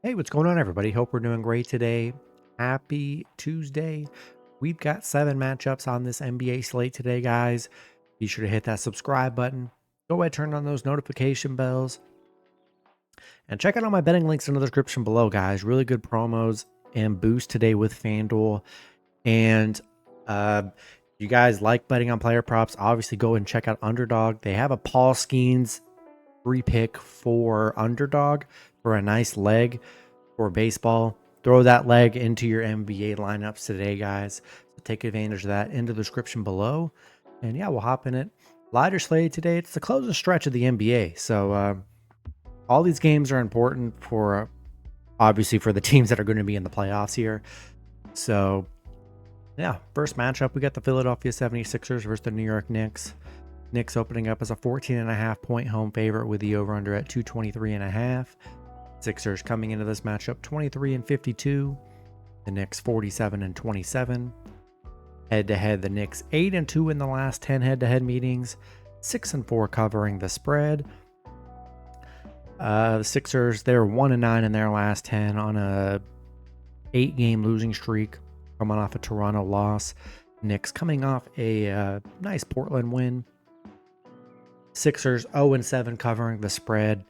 Hey, what's going on, everybody? Hope we're doing great today. Happy Tuesday. We've got 7 matchups on this NBA slate today, guys. Be sure to hit that subscribe button. Go ahead, turn on those notification bells. And check out all my betting links in the description below, guys. Really good promos and boost today with Fanduel. And you guys like betting on player props, obviously go and check out Underdog. They have a Paul Skeens free pick for Underdog for a nice leg for baseball. Throw that leg into your NBA lineups today, guys. So take advantage of that in the description below. And yeah, we'll hop in it. Lighter slate today. It's the closest stretch of the NBA. So all these games are important for, obviously, for the teams that are going to be in the playoffs here. So yeah, first matchup, we got the Philadelphia 76ers versus the New York Knicks. Knicks opening up as a 14.5 point home favorite with the over-under at 223.5. Sixers coming into this matchup 23-52. The Knicks 47-27. Head-to-head, the Knicks 8-2 in the last 10 head-to-head meetings. 6-4 covering the spread. The Sixers, they're 1-9 in their last 10 on a 8-game losing streak, coming off a Toronto loss. Knicks coming off a nice Portland win. Sixers 0-7 covering the spread.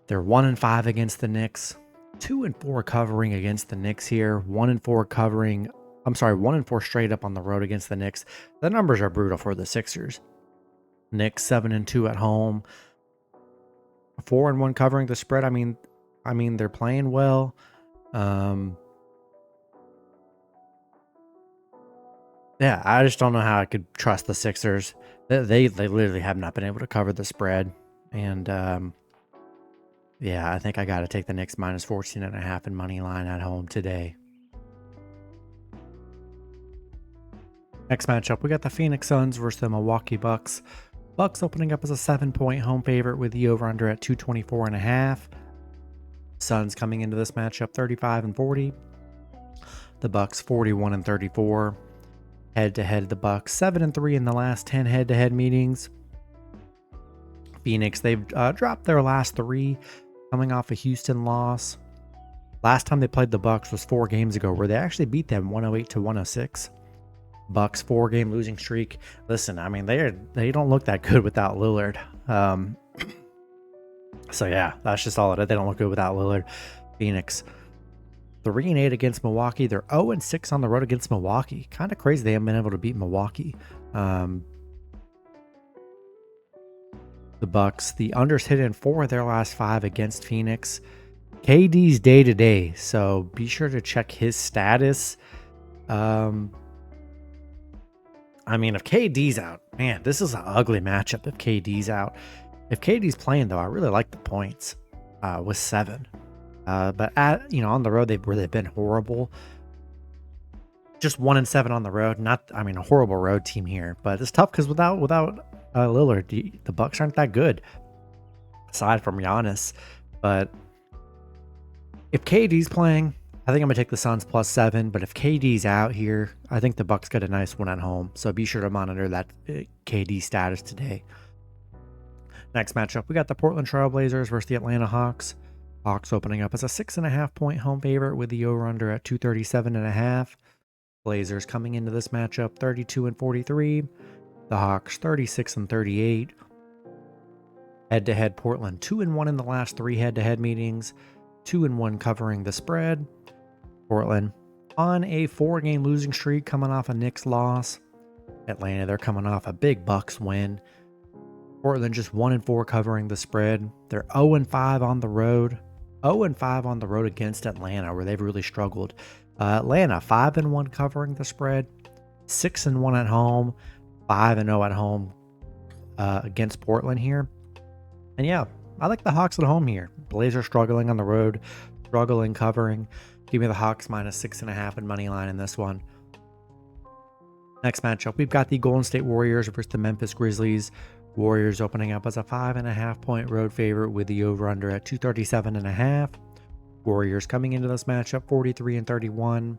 They're 1-5 against the Knicks. 2-4 covering against the Knicks here. 1-4 covering. 1-4 straight up on the road against the Knicks. The numbers are brutal for the Sixers. Knicks 7-2 at home. 4-1 covering the spread. I mean they're playing well. Yeah, I just don't know how I could trust the Sixers. They literally have not been able to cover the spread. And yeah, I think I got to take the Knicks minus 14.5 in money line at home today. Next matchup, we got the Phoenix Suns versus the Milwaukee Bucks. Bucks opening up as a 7-point home favorite with the over-under at 224.5. Suns coming into this matchup 35-40. The Bucks 41-34. Head-to-head, the Bucks 7-3 in the last 10 head-to-head meetings. Phoenix, they've dropped their last 3, coming off a Houston loss. Last time they played the Bucks was 4 games ago, where they actually beat them 108-106. Bucks 4-game losing streak. Listen, I mean they don't look that good without Lillard. So yeah, that's just all it is. They don't look good without Lillard. Phoenix 3-8 against Milwaukee. They're 0-6 on the road against Milwaukee. Kind of crazy they haven't been able to beat Milwaukee. The Bucks, the unders hit in 4 of their last 5 against Phoenix. KD's day to day, so be sure to check his status. I mean, if KD's out, man, this is an ugly matchup if KD's out. If KD's playing, though, I really like the points with 7. But on the road, they've been horrible. Just 1-7 on the road. A horrible road team here, but it's tough because without Lillard, the Bucks aren't that good, aside from Giannis. But if KD's playing, I think I'm gonna take the Suns plus 7. But if KD's out here, I think the Bucks get a nice one at home. So be sure to monitor that KD status today. Next matchup, we got the Portland Trailblazers versus the Atlanta Hawks. Hawks opening up as a 6.5 point home favorite with the over-under at 237.5. Blazers coming into this matchup 32-43. The Hawks 36-38. Head-to-head, Portland 2-1 in the last 3 head-to-head meetings. 2-1 covering the spread. Portland on a 4-game losing streak, coming off a Knicks loss. Atlanta, they're coming off a big Bucks win. Portland just 1-4 covering the spread. They're 0-5 on the road. 0-5 on the road against Atlanta, where they've really struggled. Atlanta 5-1 covering the spread. 6-1 at home. 5-0 at home against Portland here. And yeah, I like the Hawks at home here. Blazers struggling on the road, struggling covering. Give me the Hawks minus 6.5 in money line in this one. Next matchup, we've got the Golden State Warriors versus the Memphis Grizzlies. Warriors opening up as a 5.5 point road favorite with the over-under at 237.5. Warriors coming into this matchup 43-31.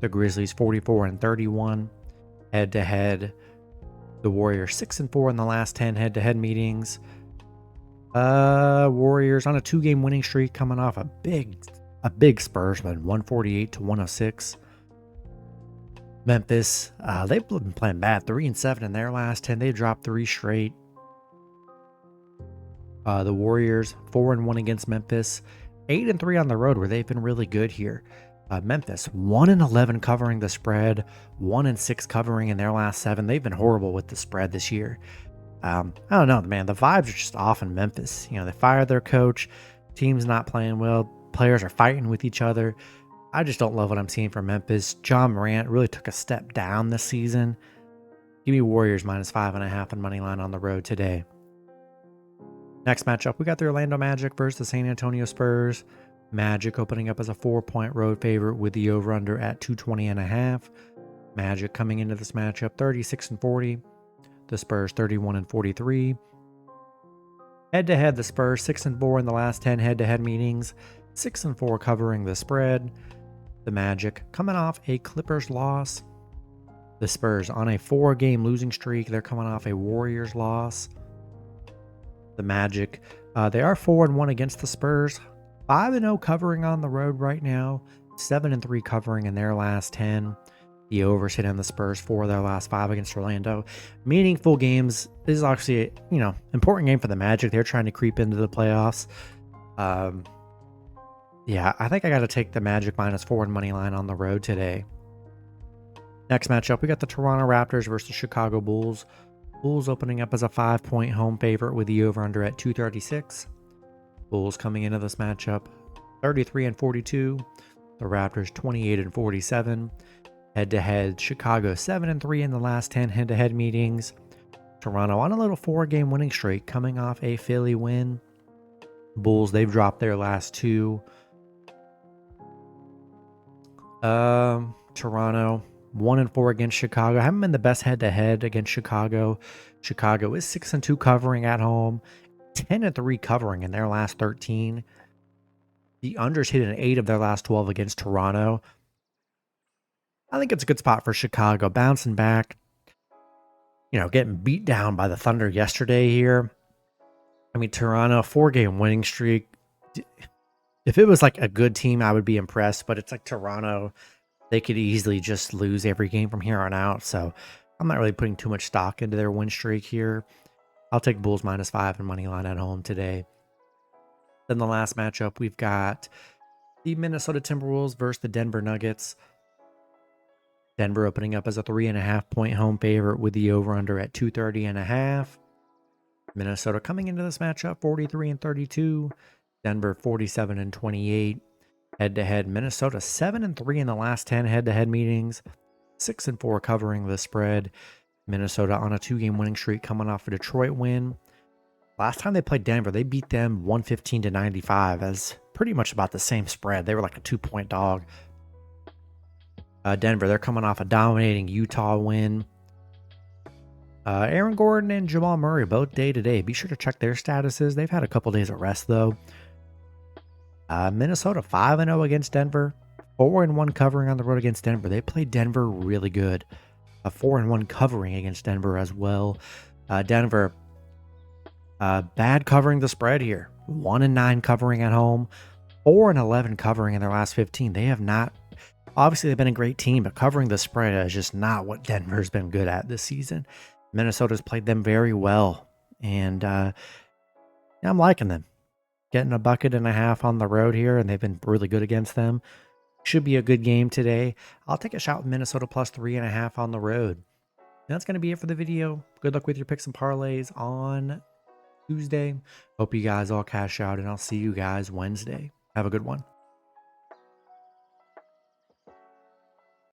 The Grizzlies 44-31. Head-to-head, the Warriors 6-4 in the last 10 head-to-head meetings. Warriors on a 2-game winning streak, coming off a big a big Spurs win, 148-106. Memphis, they've been playing bad, 3-7 in their last 10. They've dropped 3 straight. The Warriors, 4-1 against Memphis, 8-3 on the road, where they've been really good here. Memphis, 1-11 covering the spread, 1-6 covering in their last 7. They've been horrible with the spread this year. I don't know, man. The vibes are just off in Memphis. You know, they fired their coach. Team's not playing well. Players are fighting with each other. I just don't love what I'm seeing from Memphis. John Morant really took a step down this season. Give me Warriors -5.5 on Moneyline on the road today. Next matchup, we got the Orlando Magic versus the San Antonio Spurs. Magic opening up as a 4-point road favorite with the over-under at 220.5. Magic coming into this matchup 36-40. The Spurs 31-43. Head-to-head, the Spurs 6-4 in the last 10 head-to-head meetings. 6-4 covering the spread. The Magic coming off a Clippers loss. The Spurs on a 4-game losing streak. They're coming off a Warriors loss. The Magic, they are 4-1 against the Spurs. 5-0 covering on the road right now. 7-3 covering in their last 10. The overs hit in the Spurs 4 of their last 5 against Orlando. Meaningful games. This is actually a, important game for the Magic. They're trying to creep into the playoffs. Yeah, I think I got to take the Magic -4 money line on the road today. Next matchup, we got the Toronto Raptors versus the Chicago Bulls. Bulls opening up as a 5-point home favorite with the over-under at 236. Bulls coming into this matchup 33-42. The Raptors 28-47. Head-to-head, Chicago 7-3 in the last 10 head-to-head meetings. Toronto on a little 4-game winning streak coming off a Philly win. Bulls, they've dropped their last 2. Toronto 1-4 against Chicago. Haven't been the best head-to-head against Chicago. Chicago is 6-2 covering at home, 10-3 covering in their last 13. The unders hit an 8 of their last 12 against Toronto. I think it's a good spot for Chicago, bouncing back. Getting beat down by the Thunder yesterday here. I mean, Toronto, 4-game winning streak. If it was like a good team, I would be impressed, but it's like Toronto. They could easily just lose every game from here on out. So I'm not really putting too much stock into their win streak here. I'll take Bulls -5 and money line at home today. Then the last matchup, we've got the Minnesota Timberwolves versus the Denver Nuggets. Denver opening up as a 3.5-point home favorite with the over-under at 230.5. Minnesota coming into this matchup 43-32. Denver 47-28. Head-to-head, Minnesota 7-3 in the last 10 head-to-head meetings. 6-4 covering the spread. Minnesota on a 2-game winning streak coming off a Detroit win. Last time they played Denver, they beat them 115-95 as pretty much about the same spread. They were like a 2-point dog. Denver, they're coming off a dominating Utah win. Aaron Gordon and Jamal Murray both day-to-day. Be sure to check their statuses. They've had a couple days of rest, though. Minnesota 5-0 against Denver. 4-1 covering on the road against Denver. They played Denver really good. A 4-1 covering against Denver as well. Denver, bad covering the spread here. 1-9 covering at home. 4-11 covering in their last 15. They have not... Obviously, they've been a great team, but covering the spread is just not what Denver's been good at this season. Minnesota's played them very well, and I'm liking them. Getting a bucket and a half on the road here, and they've been really good against them. Should be a good game today. I'll take a shot with Minnesota +3.5 on the road. And that's going to be it for the video. Good luck with your picks and parlays on Tuesday. Hope you guys all cash out, and I'll see you guys Wednesday. Have a good one.